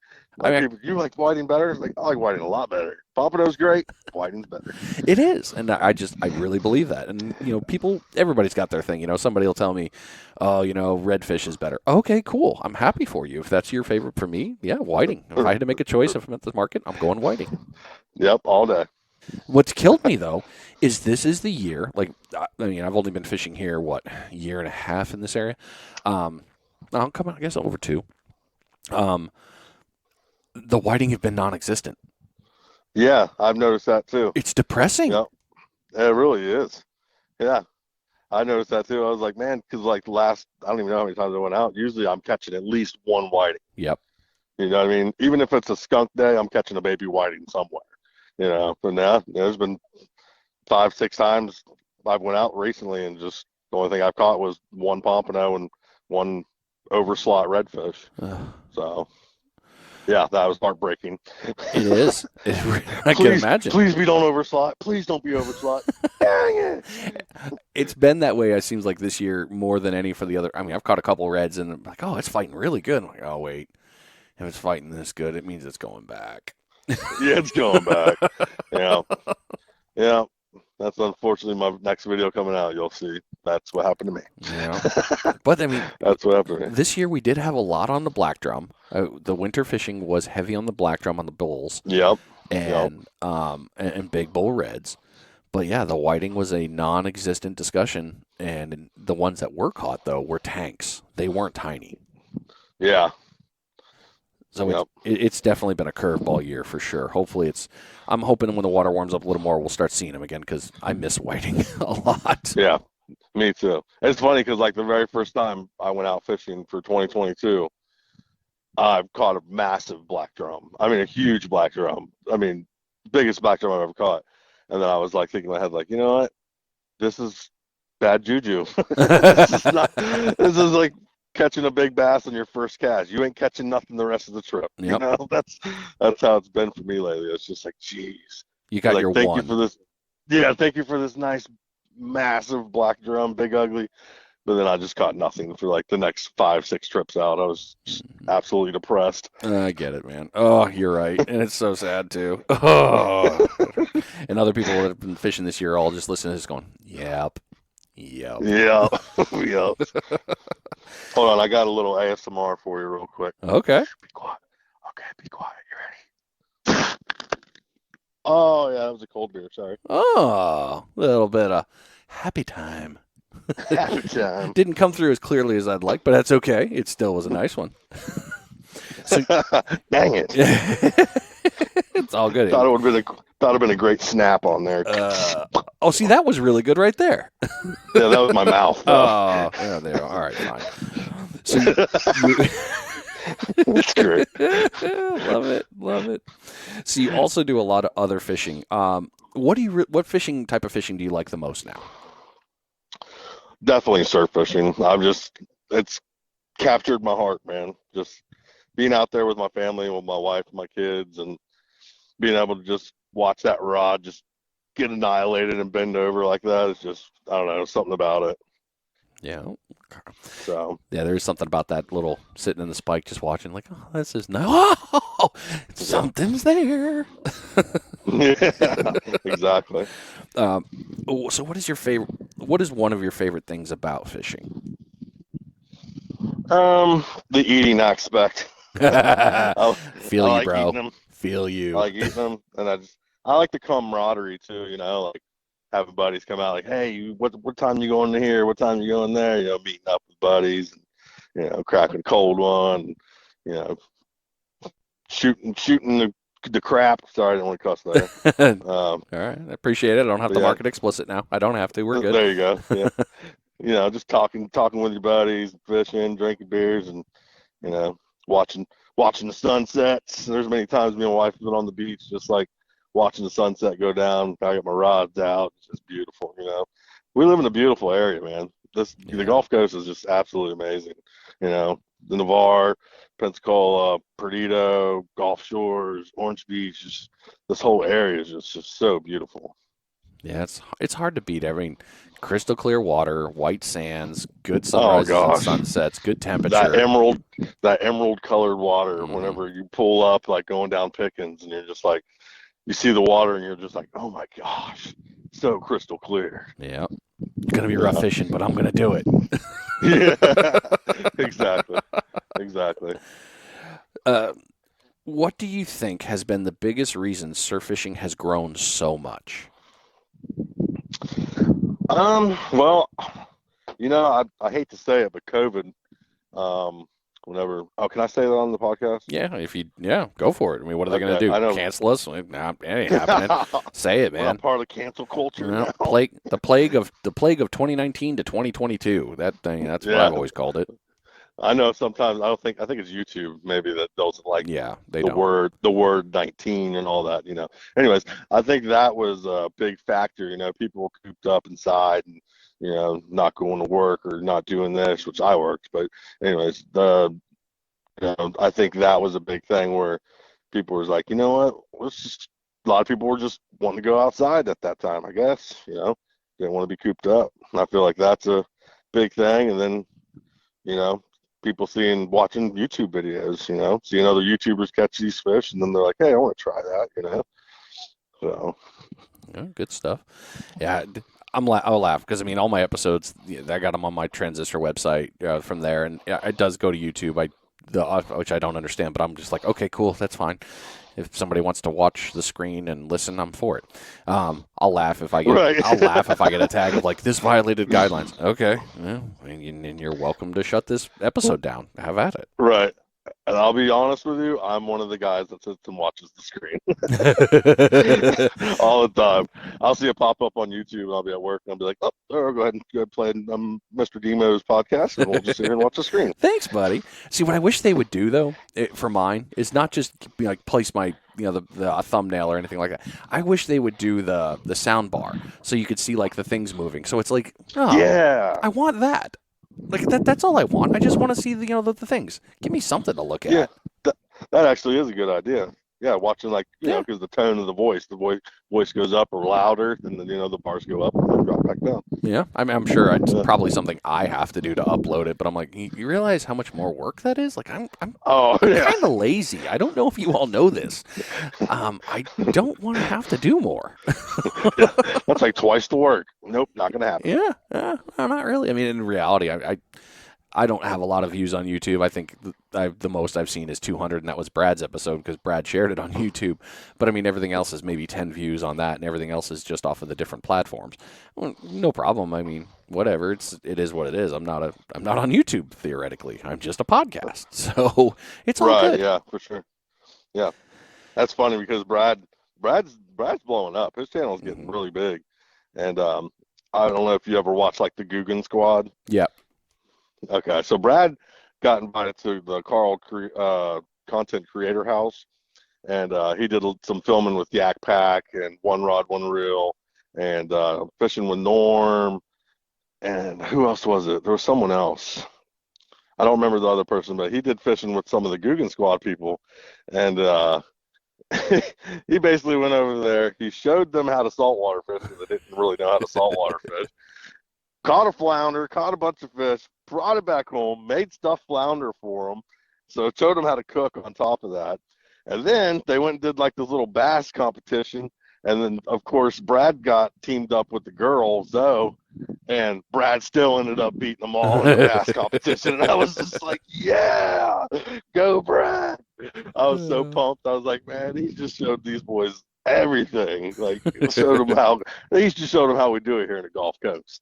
You like whiting better? It's like, I like whiting a lot better. Pompano's great. Whiting's better. It is, and I really believe that. And everybody's got their thing. Somebody will tell me, oh, redfish is better. Okay, cool. I'm happy for you. If that's your favorite, for me, yeah, whiting. If I had to make a choice, if I'm at the market, I'm going whiting. Yep, all day. What's killed me though is this is the year. Like, I've only been fishing here a year and a half in this area. I'll come on, I guess over 2. The whiting have been non-existent. Yeah, I've noticed that too. It's depressing. Yep. It really is. Yeah, I noticed that too. I was like, man, because like I don't even know how many times I went out. Usually I'm catching at least one whiting. Yep. You know what I mean? Even if it's a skunk day, I'm catching a baby whiting somewhere. But now there's been 5-6 times I've went out recently, and just the only thing I've caught was one pompano and one overslot redfish. So yeah, that was heartbreaking. It is. I can Please, imagine. please be don't overslot. Please don't be overslot. Dang it! It's been that way, it seems like, this year more than any for the other. I mean, I've caught a couple reds and I'm like, oh, it's fighting really good. I'm like, oh, wait. If it's fighting this good, it means it's going back. Yeah, it's going back. Yeah, yeah. That's unfortunately my next video coming out. You'll see. That's what happened to me. Yeah. But, I mean, That's what happened to me. this year we did have a lot on the black drum. The winter fishing was heavy on the black drum on the bulls Yep. and big bull reds. But yeah, the whiting was a non-existent discussion, and the ones that were caught though were tanks. They weren't tiny. Yeah. So Yep. it's definitely been a curveball year for sure. Hopefully I'm hoping when the water warms up a little more, we'll start seeing them again because I miss whiting a lot. Yeah. Me too. It's funny because like the very first time I went out fishing for 2022, I caught a massive black drum. I mean, a huge black drum. I mean, biggest black drum I've ever caught. And then I was like thinking in my head, like, you know what? This is bad juju. This is like catching a big bass on your first cast. You ain't catching nothing the rest of the trip. Yep. You know, that's how it's been for me lately. It's just like, geez. You got like, your thank one. you for this. Yeah, thank you for this nice, massive black drum, big ugly. But then I just caught nothing for like the next 5-6 trips out. I was just absolutely depressed. I get it, man. Oh, you're right. And it's so sad, too. Oh. And other people that have been fishing this year all just listening to this going, yep. Yeah. Yep. Hold on. I got a little ASMR for you real quick. Okay. Be quiet. Okay, be quiet. You ready? Oh, yeah, that was a cold beer. Sorry. Oh, a little bit of happy time. Happy time. Didn't come through as clearly as I'd like, but that's okay. It still was a nice one. So, dang it. It's all good. Thought it would have been a great snap on there. Oh, see, that was really good right there. Yeah, that was my mouth. Oh, yeah, there. All right, fine. So That's great. Love it. So you also do a lot of other fishing. What type of fishing do you like the most now? Definitely surf fishing. It's captured my heart, man. Just being out there with my family, with my wife, and my kids, and being able to just watch that rod just get annihilated and bend over like that is just, I don't know, something about it. Yeah. So yeah, there's something about that little sitting in the spike, just watching, like, oh, this is nice. Oh, something's there. Yeah, exactly. So what is one of your favorite things about fishing? The eating aspect. Feel I you, bro. eating them. Feel you. I like eating them, and I like the camaraderie too. You know, like having buddies come out, like, hey, what time you going to here? What time you going there? You know, meeting up with buddies, and, you know, cracking a cold one, you know, shooting the crap. Sorry, I didn't want to cuss there. All right, I appreciate it. I don't have to mark it explicit now. I don't have to. We're good. There you go. Yeah. You know, just talking with your buddies, fishing, drinking beers, and, you know, watching the sunsets. There's many times me and my wife have been on the beach, just like watching the sunset go down. I got my rods out. It's just beautiful. You know, we live in a beautiful area, man. The Gulf Coast is just absolutely amazing. You know, the Navarre, Pensacola, Perdido, Gulf Shores, Orange Beach, just this whole area is just so beautiful. Yeah, it's hard to beat. I mean, crystal clear water, white sands, good sunrises and sunsets, good temperature. That emerald colored water. Whenever you pull up, like going down Pickens, and you're just like, you see the water, and you're just like, oh my gosh, so crystal clear. Yeah, it's gonna be rough fishing, but I'm gonna do it. Yeah, exactly. What do you think has been the biggest reason surf fishing has grown so much? Well, you know, I hate to say it, but COVID, can I say that on the podcast? Yeah, go for it. I mean, what are they going to do? Cancel us? Nah, it ain't happening. Say it, man. I'm part of the cancel culture now. The plague of 2019 to 2022. That thing, that's what I've always called it. I know sometimes I think it's YouTube maybe that doesn't like the word 19 and all that, you know. Anyways, I think that was a big factor, you know. People were cooped up inside and, you know, not going to work or not doing this, which I worked. But anyways, the I think that was a big thing where people was like, you know what, a lot of people were just wanting to go outside at that time, I guess, didn't want to be cooped up. And I feel like that's a big thing. And then, people watching YouTube videos, seeing other YouTubers catch these fish, and then they're like, hey, I want to try that. So. Yeah, good stuff. Yeah, I'll laugh because all my episodes, I got them on my Transistor website from there, and it does go to YouTube. Which I don't understand, but I'm just like, okay, cool, that's fine. If somebody wants to watch the screen and listen, I'm for it. I'll laugh if I get a tag of like, this violated guidelines. Okay, well, and you're welcome to shut this episode down. Have at it. Right. And I'll be honest with you, I'm one of the guys that sits and watches the screen all the time. I'll see it pop up on YouTube, and I'll be at work, and I'll be like, "Oh, go ahead and play Mr. Demo's podcast, and we'll just sit here and watch the screen." Thanks, buddy. See, what I wish they would do though, for mine, is not just place my the thumbnail or anything like that. I wish they would do the sound bar so you could see like the things moving. So it's like, oh, yeah, I want that. Like that's all I want. I just want to see the things. Give me something to look at. Yeah, that actually is a good idea. Yeah, watching because the tone of the voice goes up or louder, and then the bars go up and then drop back down. Yeah, I'm sure it's probably something I have to do to upload it, but I'm like, you realize how much more work that is? Like I'm kind of lazy. I don't know if you all know this. I don't want to have to do more. Yeah, that's like twice the work. Nope, not gonna happen. Yeah, not really. In reality, I don't have a lot of views on YouTube. I think the most I've seen is 200, and that was Brad's episode because Brad shared it on YouTube. But everything else is maybe 10 views on that, and everything else is just off of the different platforms. Well, no problem. Whatever. It is what it is. I'm not on YouTube theoretically. I'm just a podcast, so it's all good. Yeah, for sure. Yeah, that's funny because Brad's blowing up. His channel's getting really big, and I don't know if you ever watched like the Guggen Squad. Yeah. Okay, so Brad got invited to the Carl Content Creator House, and he did some filming with Yak Pack and One Rod, One Reel, and fishing with Norm, and who else was it? There was someone else. I don't remember the other person, but he did fishing with some of the Guggen Squad people, and he basically went over there. He showed them how to saltwater fish because they didn't really know how to saltwater fish. Caught a flounder, caught a bunch of fish, brought it back home, made stuffed flounder for them. So it showed them how to cook on top of that. And then they went and did like this little bass competition. And then, of course, Brad got teamed up with the girl, Zoe, and Brad still ended up beating them all in the bass competition. And I was just like, yeah, go Brad. I was so pumped. I was like, man, he just showed these boys everything. Like, showed them how we do it here in the Gulf Coast.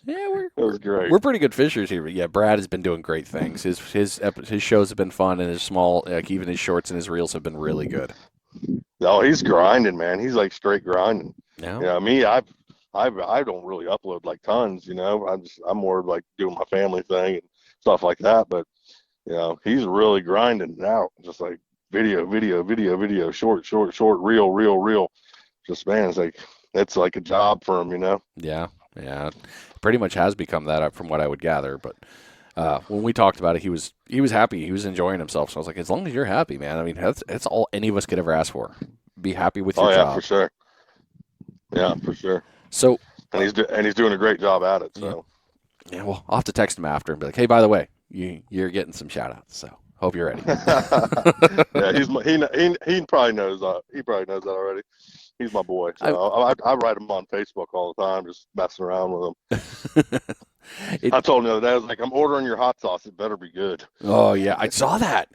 Yeah, it was great. We're pretty good fishers here, but yeah, Brad has been doing great things. His shows have been fun, and his small, even his shorts and his reels have been really good. No, he's grinding, man. He's like straight grinding. Yeah. Me, I don't really upload like tons. I'm more like doing my family thing and stuff like that. But he's really grinding out, just like video, short, reel. Just, man, it's like a job for him, Yeah. Pretty much has become that from what I would gather. But when we talked about it, he was happy. He was enjoying himself. So I was like, as long as you're happy, man. That's all any of us could ever ask for. Be happy with your job. For sure. Yeah, for sure. So, and he's doing a great job at it. So. Yeah. Well, I'll have to text him after and be like, hey, by the way, you're getting some shout outs. So hope you're ready. Yeah, he probably knows. He probably knows that already. He's my boy. So I write him on Facebook all the time, just messing around with him. I told him the other day, I was like, I'm ordering your hot sauce. It better be good. Oh, yeah. I saw that.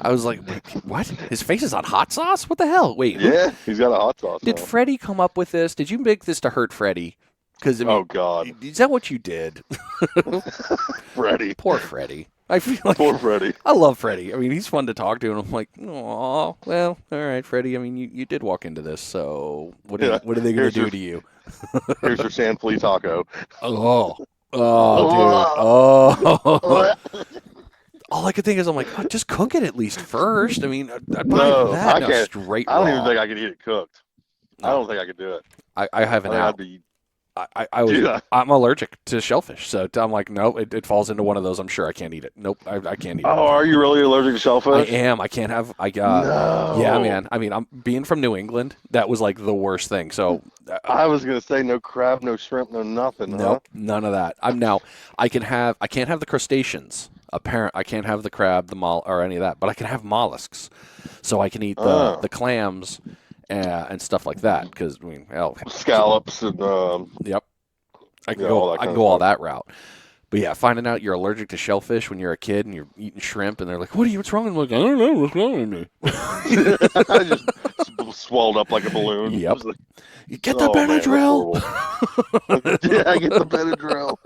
I was like, what? His face is on hot sauce? What the hell? Wait. Yeah, he's got a hot sauce. Did Freddie come up with this? Did you make this to hurt Freddie? Because oh, God. Is that what you did? Freddie. Poor Freddie. I feel like poor Freddie. I love Freddie. He's fun to talk to, and I'm like, oh, well, all right, Freddie. You did walk into this, so what are they going to do to you? Here's your sand flea taco. Oh, dude. Oh. All I could think is, I'm like, just cook it at least first. I'd buy that. I can't. Straight I don't raw. even think I could eat it cooked. No. I don't think I could do it. I have an app. Yeah. I'm allergic to shellfish, so I'm like, no, it falls into one of those. I'm sure I can't eat it. Nope, I can't eat it. Oh, are you really allergic to I shellfish? am. I can't have. Yeah, No. man. I mean, I'm being from New England. That was like the worst thing. So, I was gonna say no crab, no shrimp, no nothing, huh? nope, none of that. I can't have the crustaceans. I can't have the crab, the or any of that. But I can have mollusks, so I can eat Oh. the clams and stuff like that. Because I mean, hell, Scallops and yep, all that I kind can of go all stuff. that route. But yeah, finding out you're allergic to shellfish when you're a kid and you're eating shrimp, and they're like, What's wrong?" I'm like, "I don't know what's wrong with me." I just swelled up like a balloon. Yep. Like, You get the oh man, that's Benadryl. horrible. Yeah, I get the Benadryl.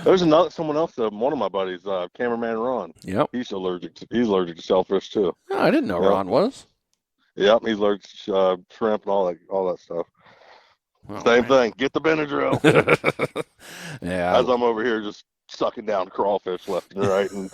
There's someone else, one of my buddies, cameraman Ron. Yep. He's allergic to shellfish too. Oh, I didn't know Yep. Ron was. Yep, he's allergic to shrimp and all that stuff. Oh, Same man. thing. Get the Benadryl. Yeah. As I'm over here just sucking down crawfish left and right, and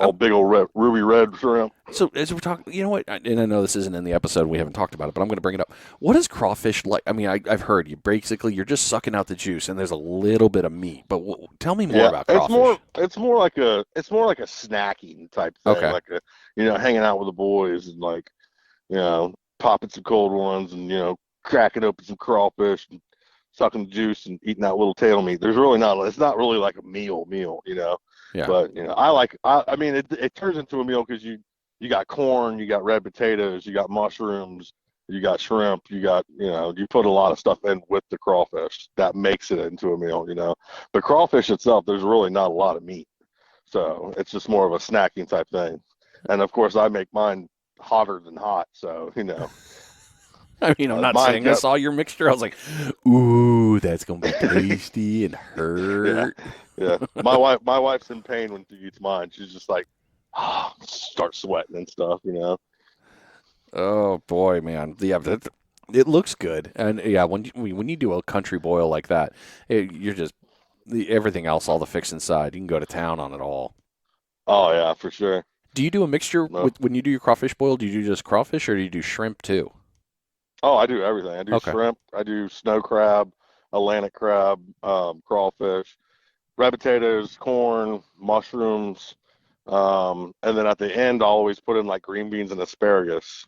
all big old ruby red shrimp. So as we're talking, you know what? And I know this isn't in the episode, we haven't talked about it, but I'm going to bring it up. What is crawfish like? I mean, I've heard you're just sucking out the juice, and there's a little bit of meat. But tell me more about crawfish. It's more like a snacking type thing, Okay. like hanging out with the boys and like popping some cold ones and cracking open some crawfish and sucking the juice and eating that little tail meat. It's not really like a meal, Yeah. But I mean it turns into a meal because you got corn, you got red potatoes, you got mushrooms, you got shrimp, you got you put a lot of stuff in with the crawfish that makes it into a meal. But crawfish itself, there's really not a lot of meat, so it's just more of a snacking type thing. And of course I make mine hotter than hot, so I mean, I'm not saying I saw your mixture. I was like, ooh, that's going to be tasty and hurt. Yeah. My wife's in pain when she eats mine. She's just like, start sweating and stuff, Oh, boy, man. Yeah, it looks good. And, yeah, when you do a country boil like that, you're just everything else, all the fix inside, you can go to town on it all. Oh, yeah, for sure. Do you do a mixture when you do your crawfish boil? Do you do just crawfish or do you do shrimp too? Oh, I do everything. I do shrimp, I do snow crab, Atlantic crab, crawfish, red potatoes, corn, mushrooms, and then at the end, I always put in like green beans and asparagus.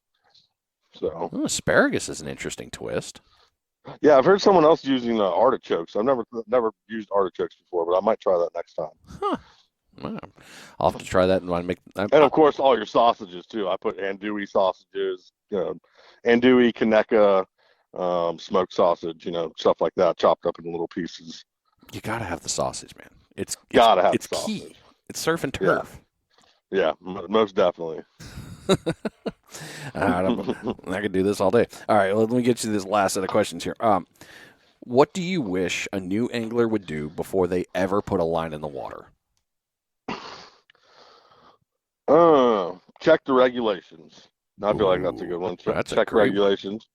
So asparagus is an interesting twist. Yeah, I've heard someone else using artichokes. I've never used artichokes before, but I might try that next time. Huh. I'll have to try that and of course, all your sausages too. I put andouille sausages, andouille, Kaneka, smoked sausage, stuff like that, chopped up in little pieces. You gotta have the sausage, man. It's key. It's surf and turf. Yeah, most definitely. I could do this all day. All right, well, let me get you this last set of questions here. What do you wish a new angler would do before they ever put a line in the water? Check the regulations. I feel like that's a good one. Check regulations.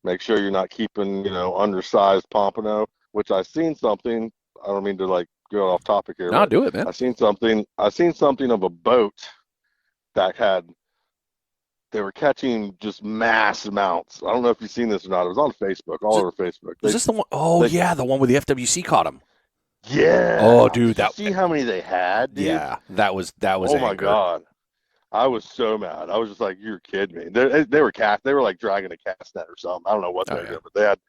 Make sure you're not keeping, undersized pompano, which I've seen something. I don't mean to like go off topic here. No, do it, man. I've seen something of a boat that they were catching just mass amounts. I don't know if you've seen this or not. It was on Facebook, over Facebook. Is this the one? Oh, yeah, the one where the FWC caught him. Yeah. Oh, dude, Did you see how many they had, dude? Yeah, that was. Oh my God, I was so mad. I was just like, "You're kidding me!" They were like dragging a cast net or something. I don't know what they were doing, but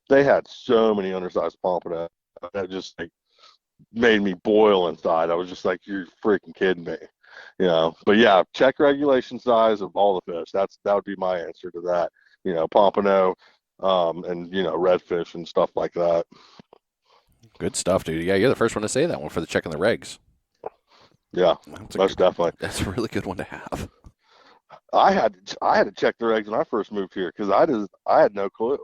they had so many undersized pompano that just like made me boil inside. I was just like, "You're freaking kidding me!" But yeah, check regulation size of all the fish. That would be my answer to that. Pompano, and redfish and stuff like that. Good stuff, dude. Yeah, you're the first one to say that one for the checking the regs. Yeah, most definitely. That's a really good one to have. I had to check the regs when I first moved here because I had no clue.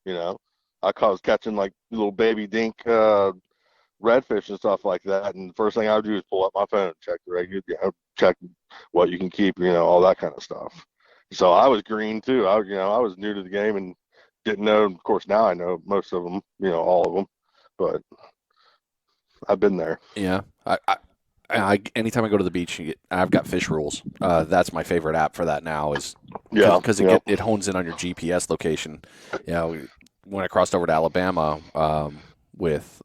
I was catching like little baby dink redfish and stuff like that, and the first thing I would do is pull up my phone and check the regs, check what you can keep, all that kind of stuff. So I was green too. I was new to the game and didn't know. Of course, now I know most of them, all of them. But I've been there. Yeah, I anytime I go to the beach, I've got Fish Rules. That's my favorite app for that now. Because it hones in on your GPS location. when I crossed over to Alabama with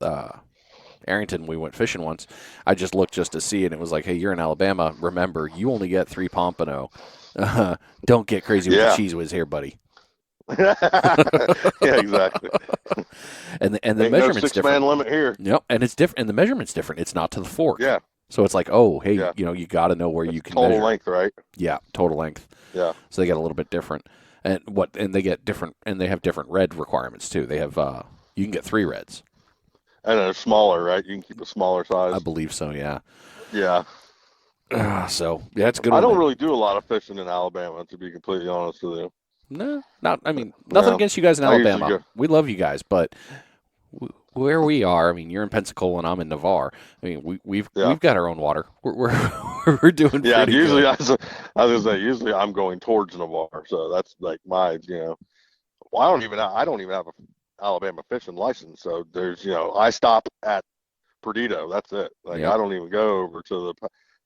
Arrington, we went fishing once. I just looked just to see, and it was like, hey, you're in Alabama. Remember, you only get 3 pompano. Don't get crazy with the cheese whiz here, buddy. Yeah, exactly. And the Ain't measurement's no different. 6-man limit here. Yep, and it's different. And the measurement's different. It's not to the fork. Yeah. So it's like, oh, hey, Yeah. you got to know where you can total measure. length, right? Yeah, total length. Yeah. So they get a little bit different, and they get different, and they have different red requirements too. They have you can get 3 reds. And they're smaller, right? You can keep a smaller size. I believe so. Yeah. Yeah. So yeah, it's good. I don't really do a lot of fishing in Alabama, to be completely honest with you. No, I mean, nothing against you guys in Alabama. We love you guys, but where we are, I mean, you're in Pensacola and I'm in Navarre. I mean, we've got our own water. We're doing pretty usually good. I was gonna say usually I'm going towards Navarre, so that's like my Well, I don't even have a Alabama fishing license, so there's I stop at Perdido. That's it. Like I don't even go over to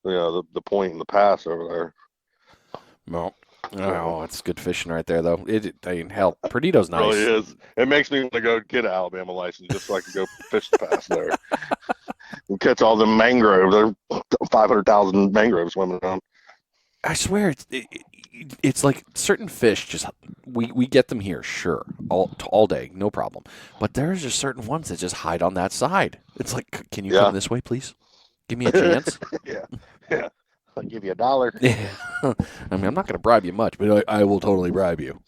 the point in the pass over there. No. Oh, it's good fishing right there, though. Hell, Perdido's nice. It really is. It makes me want to go get an Alabama license just so I can go fish the pass there and catch all the mangroves. There are 500,000 mangroves swimming around. I swear, it's like certain fish. Just we get them here, sure, all day, no problem. But there's just certain ones that just hide on that side. It's like, can you come this way, please? Give me a chance. Yeah. I'll give you $1. Yeah. I mean, I'm not going to bribe you much, but I will totally bribe you.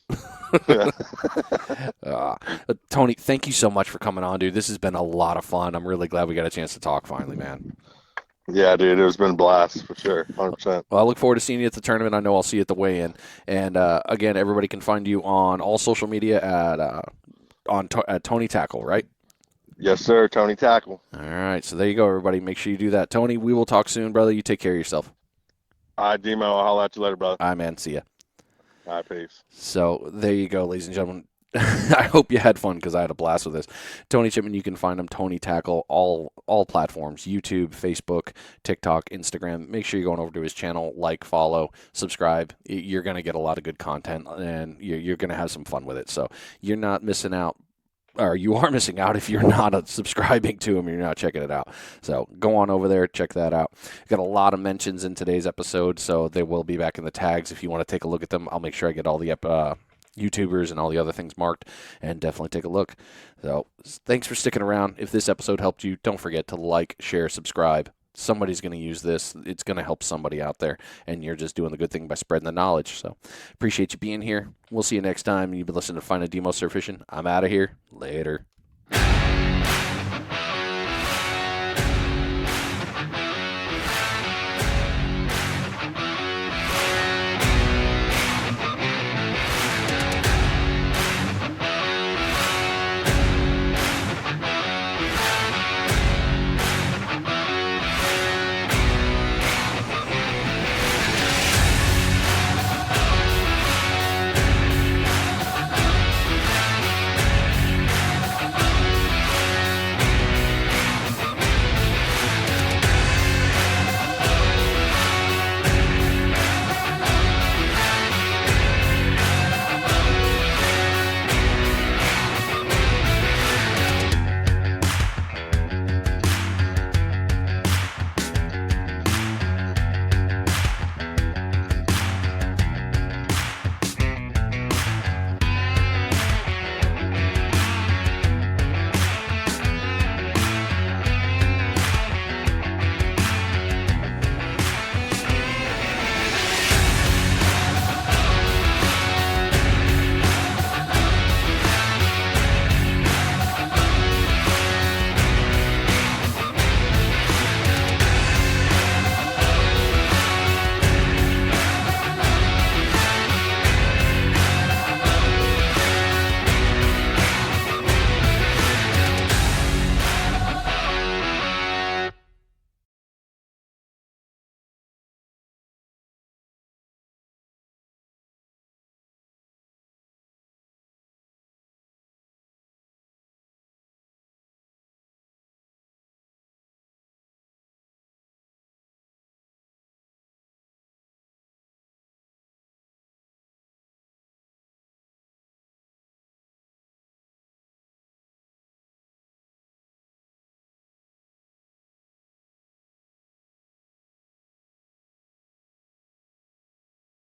Tony, thank you so much for coming on, dude. This has been a lot of fun. I'm really glad we got a chance to talk finally, man. Yeah, dude, it's been a blast for sure, 100%. Well, I look forward to seeing you at the tournament. I know I'll see you at the weigh-in. And again, everybody can find you on all social media at Tony Tackle, right? Yes, sir, Tony Tackle. All right, so there you go, everybody. Make sure you do that. Tony, we will talk soon, brother. You take care of yourself. All right, Demo. I'll holler at you later, brother. All right, man. See ya. All right, peace. So there you go, ladies and gentlemen. I hope you had fun because I had a blast with this. Tony Chipman, you can find him, Tony Tackle, all platforms, YouTube, Facebook, TikTok, Instagram. Make sure you're going over to his channel, like, follow, subscribe. You're going to get a lot of good content, and you're going to have some fun with it. So you're not missing out. Or you are missing out if you're not subscribing to him and you're not checking it out. So go on over there, check that out. Got a lot of mentions in today's episode, so they will be back in the tags. If you want to take a look at them, I'll make sure I get all the YouTubers and all the other things marked, and definitely take a look. So thanks for sticking around. If this episode helped you, don't forget to like, share, subscribe. Somebody's going to use this. It's going to help somebody out there, and you're just doing the good thing by spreading the knowledge. So appreciate you being here. We'll see you next time. You've been listening to Find a Demo Surf Fishing. I'm out of here. Later.